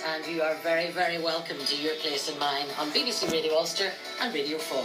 and you are very, very welcome to Your Place and Mine on BBC Radio Ulster and Radio 4.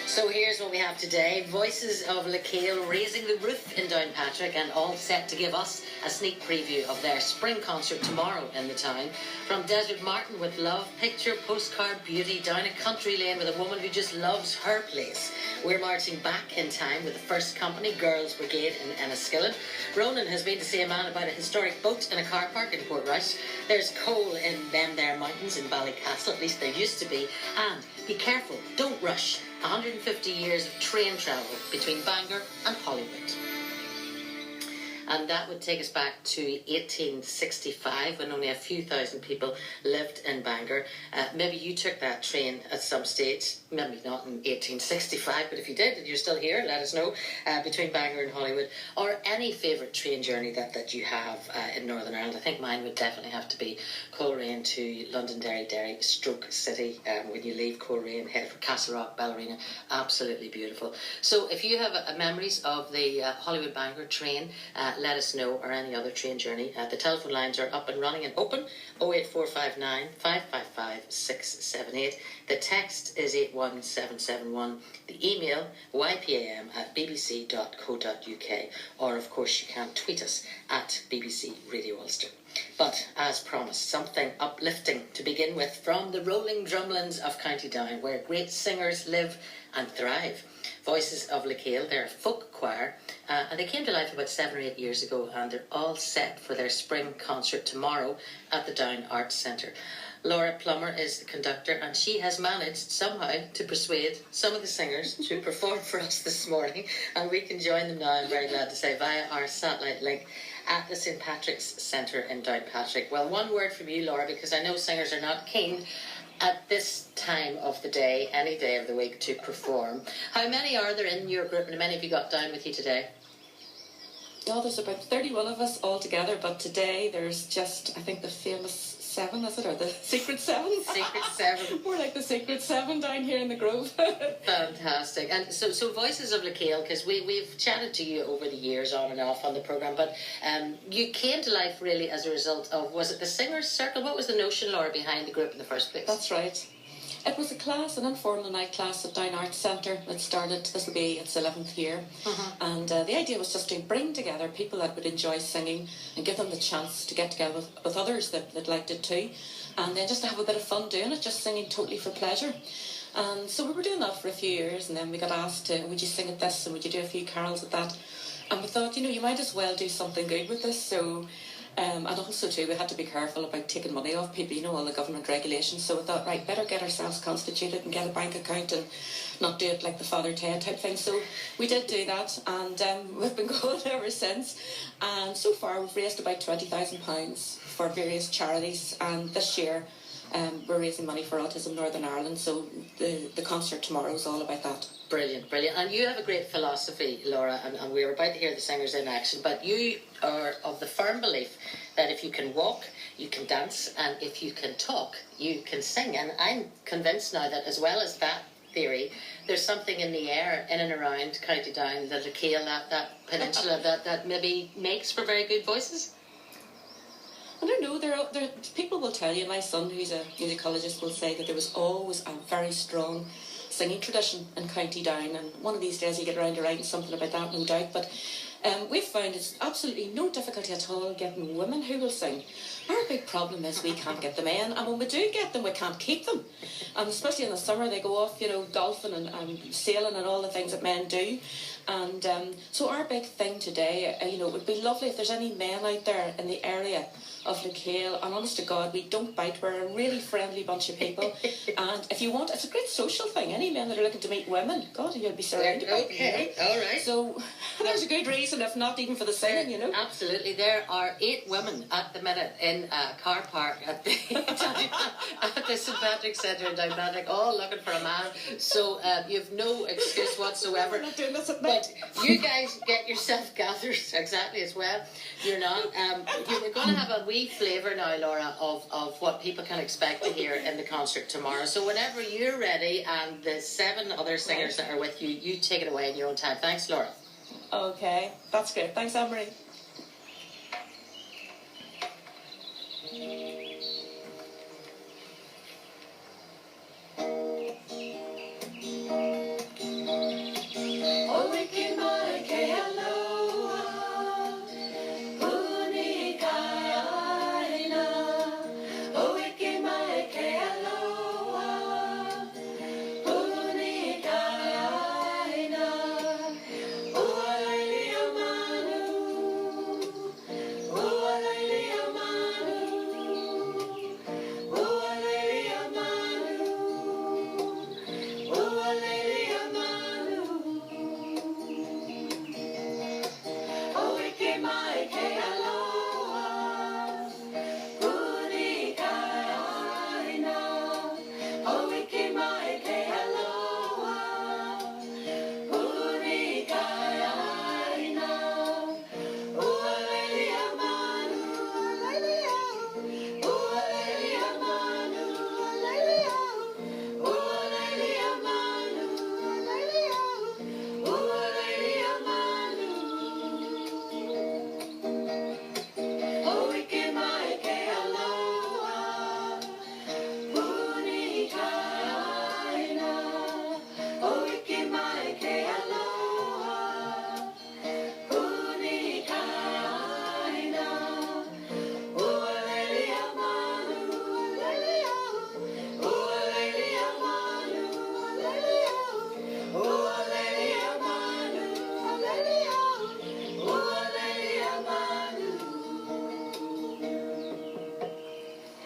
So here's what we have today. Voices of Lakale raising the roof in Downpatrick and all set to give us a sneak preview of their spring concert tomorrow in the town. From Desert Martin with Love, picture, postcard, beauty, down a country lane with a woman who just loves her place. We're marching back in time with the first company, Girls Brigade in Enniskillen. Ronan has been to see a man about a historic boat in a car park in Portrush. There's coal in them there mountains in Ballycastle, at least there used to be. And be careful, don't rush. 150 years of train travel between Bangor and Hollywood. And that would take us back to 1865 when only a few thousand people lived in Bangor. Maybe you took that train at some stage, maybe not in 1865, but if you did and you're still here, let us know, between Bangor and Hollywood. Or any favourite train journey that you have in Northern Ireland. I think mine would definitely have to be Coleraine to Londonderry, Stroke City. When you leave Coleraine, head for Castle Rock, Ballerina. Absolutely beautiful. So if you have memories of the Hollywood Bangor train, let us know, or any other train journey. The telephone lines are up and running and open, 08459 555 678. The text is 81771. The email, ypam@bbc.co.uk. Or, of course, you can tweet us at BBC Radio Ulster. But, as promised, something uplifting to begin with from the rolling drumlins of County Down, where great singers live and thrive. Voices of Lakale, they're a folk choir, and they came to life about 7 or 8 years ago, and they're all set for their spring concert tomorrow at the Down Arts Centre. Laura Plummer is the conductor, and she has managed somehow to persuade some of the singers to perform for us this morning, and we can join them now, I'm very glad to say, via our satellite link at the St Patrick's Centre in Downpatrick. Well, one word from you, Laura, because I know singers are not keen at this time of the day, any day of the week, to perform. How many are there in your group, and how many have you got down with you today? Oh, there's about 31 of us all together, but today there's just, I think, the famous 7, is it, or the Secret 7? Secret 7. We're like the Secret 7 down here in the Grove. Fantastic. And so Voices of Lakale, because we've chatted to you over the years on and off on the programme, but you came to life really as a result of, was it the Singers Circle? What was the notion, Laura, behind the group in the first place? That's right. It was a class, an informal night class at Down Arts Centre. It started, this will be its 11th year. And the idea was just to bring together people that would enjoy singing and give them the chance to get together with others that liked it too. And then just to have a bit of fun doing it, just singing totally for pleasure. And so we were doing that for a few years, and then we got asked, would you sing at this and would you do a few carols at that? And we thought, you might as well do something good with this. So and also too, we had to be careful about taking money off people, all the government regulations. So we thought, right, better get ourselves constituted and get a bank account and not do it like the Father Ted type thing. So we did do that, and we've been going ever since. And so far we've raised about £20,000 for various charities, and this year we're raising money for Autism Northern Ireland, so the concert tomorrow is all about that. Brilliant, brilliant. And you have a great philosophy, Laura, and we were about to hear the singers in action, but you are of the firm belief that if you can walk, you can dance, and if you can talk, you can sing. And I'm convinced now that as well as that theory, there's something in the air in and around County Down, the Lakale, that peninsula, that maybe makes for very good voices. I don't know, there people will tell you, my son, who's a musicologist, will say that there was always a very strong singing tradition in County Down, and one of these days you get around to writing something about that, no doubt. But we've found it's absolutely no difficulty at all getting women who will sing. Our big problem is we can't get them in, and when we do get them, we can't keep them. And especially in the summer, they go off, golfing and sailing and all the things that men do. And so our big thing today, it would be lovely if there's any men out there in the area of Lakale, and honest to God, we don't bite. We're a really friendly bunch of people, and if you want, it's a great social thing. Any men that are looking to meet women, God, you'll be surrounded by them. Okay, all right. So there's a good reason, if not even for the singing, Absolutely. There are 8 women at the minute in a car park at the St Patrick's Centre in Downpatrick, all looking for a man. So you've no excuse whatsoever. We're not doing this at night. But you guys get yourself gathered exactly as well. You're not. We're going to have a wee flavour now, Laura, of what people can expect to hear in the concert tomorrow. So whenever you're ready, and the 7 other singers that are with you, you take it away in your own time. Thanks, Laura. Okay, that's great. Thanks, Anne-Marie.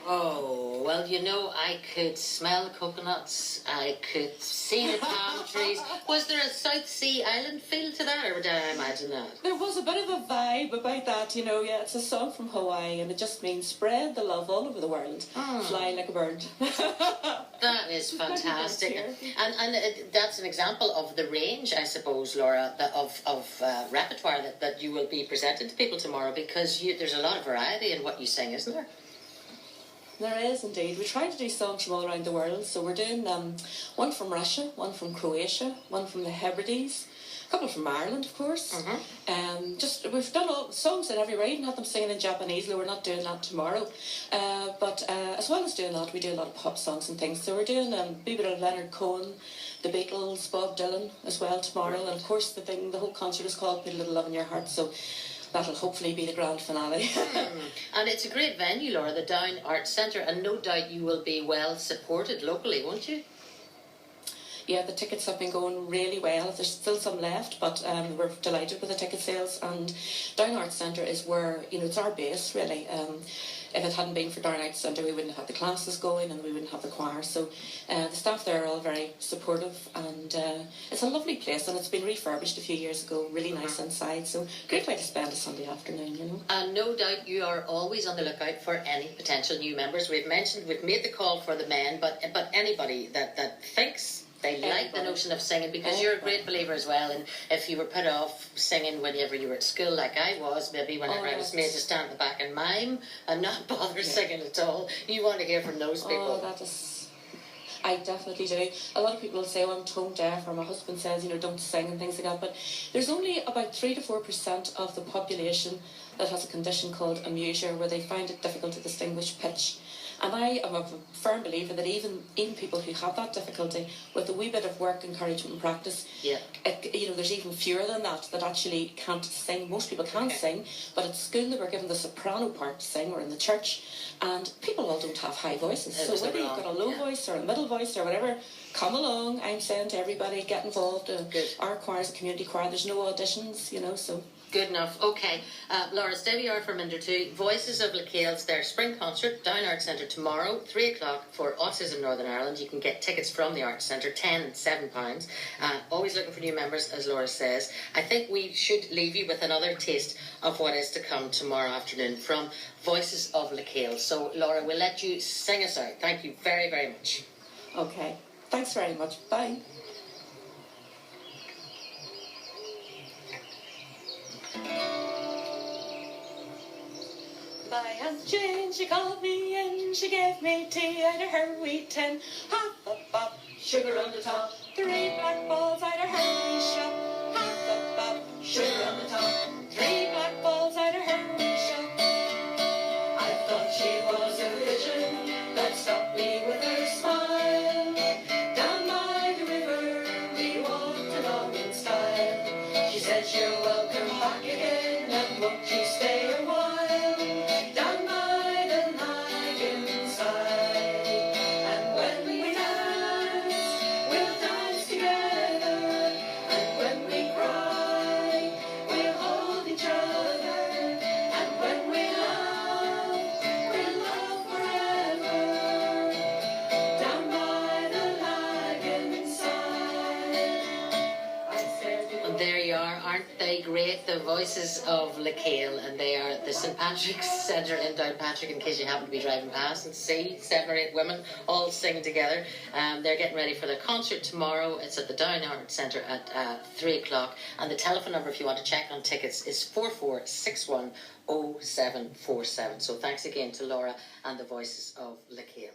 Oh, well, you know, I could smell coconuts, I could see the palm trees. Was there a South Sea Island feel to that, or did I imagine that? There was a bit of a vibe about that, you know. Yeah, it's a song from Hawaii, and it just means spread the love all over the world. Fly like a bird. That is fantastic. And that's an example of the range, I suppose, Laura, of repertoire that you will be presenting to people tomorrow, because there's a lot of variety in what you sing, isn't there? There is indeed. We try to do songs from all around the world. So we're doing one from Russia, one from Croatia, one from the Hebrides, a couple from Ireland, of course. Just we've done all songs in everywhere. Even had them singing in Japanese, though we're not doing that tomorrow. But as well as doing that, we do a lot of pop songs and things. So we're doing a bit of Leonard Cohen, the Beatles, Bob Dylan as well tomorrow. And of course, the whole concert is called Put a Little Love in Your Heart. So that'll hopefully be the grand finale. And it's a great venue, Laura, the Down Arts Centre, and no doubt you will be well supported locally, won't you? Yeah, the tickets have been going really well. There's still some left, but we're delighted with the ticket sales. And Down Arts Centre is where, you know, it's our base, really. If it hadn't been for Down Arts Centre, we wouldn't have had the classes going and we wouldn't have the choir. So the staff there are all very supportive, and it's a lovely place, and it's been refurbished a few years ago, really nice inside. So great way to spend a Sunday afternoon, you know. And no doubt you are always on the lookout for any potential new members. We've made the call for the men, but anybody that thinks they like the notion of singing, because you're a great believer as well. And if you were put off singing whenever you were at school, like I was, maybe whenever I was made to stand at the back and mime and not bother singing at all, you want to hear from those people. I definitely do. A lot of people will say, oh, I'm tone deaf, or my husband says, you know, don't sing and things like that. But there's only about 3 to 4% of the population that has a condition called amusia, where they find it difficult to distinguish pitch. And I am a firm believer that even people who have that difficulty, with a wee bit of work, encouragement and practice, you know, there's even fewer than that actually can't sing. Most people can't sing, but at school they were given the soprano part to sing, or in the church, and people all don't have high voices. So whether you've got a low voice or a middle voice or whatever, come along. I'm saying to everybody, get involved. Our choir is a community choir. There's no auditions, you know, so... Good enough. Okay. Laura, stay where from Minder 2. Voices of Lecale's, their spring concert, Down Arts Centre tomorrow, 3 o'clock for Autism Northern Ireland. You can get tickets from the Arts Centre, £7. Always looking for new members, as Laura says. I think we should leave you with another taste of what is to come tomorrow afternoon from Voices of Lecale. So, Laura, we'll let you sing us out. Thank you very, very much. Okay. Thanks very much. Bye. My Aunt Jane, she called me in, she gave me tea out of her wheat tin. Half a pop, sugar on the top, 3 black balls out of her wee shop. Half a pop, sugar on the top, 3 black balls out of her wee shop. I thought she was says you're welcome back again, and won't you stay a while down by the Lagan side? And when we dance, we'll dance together, and when we cry, we'll hold each other, and when we love, we'll love forever down by the Lagan side. I said, And there you are, aren't they great? The voices of Lakeal, and they are the St Patrick's Centre in Downpatrick, in case you happen to be driving past and see 7 or 8 women all singing together. They're getting ready for the concert tomorrow. It's at the Down Art Centre at 3 o'clock, and the telephone number if you want to check on tickets is 44610747. So thanks again to Laura and the voices of Lakeal.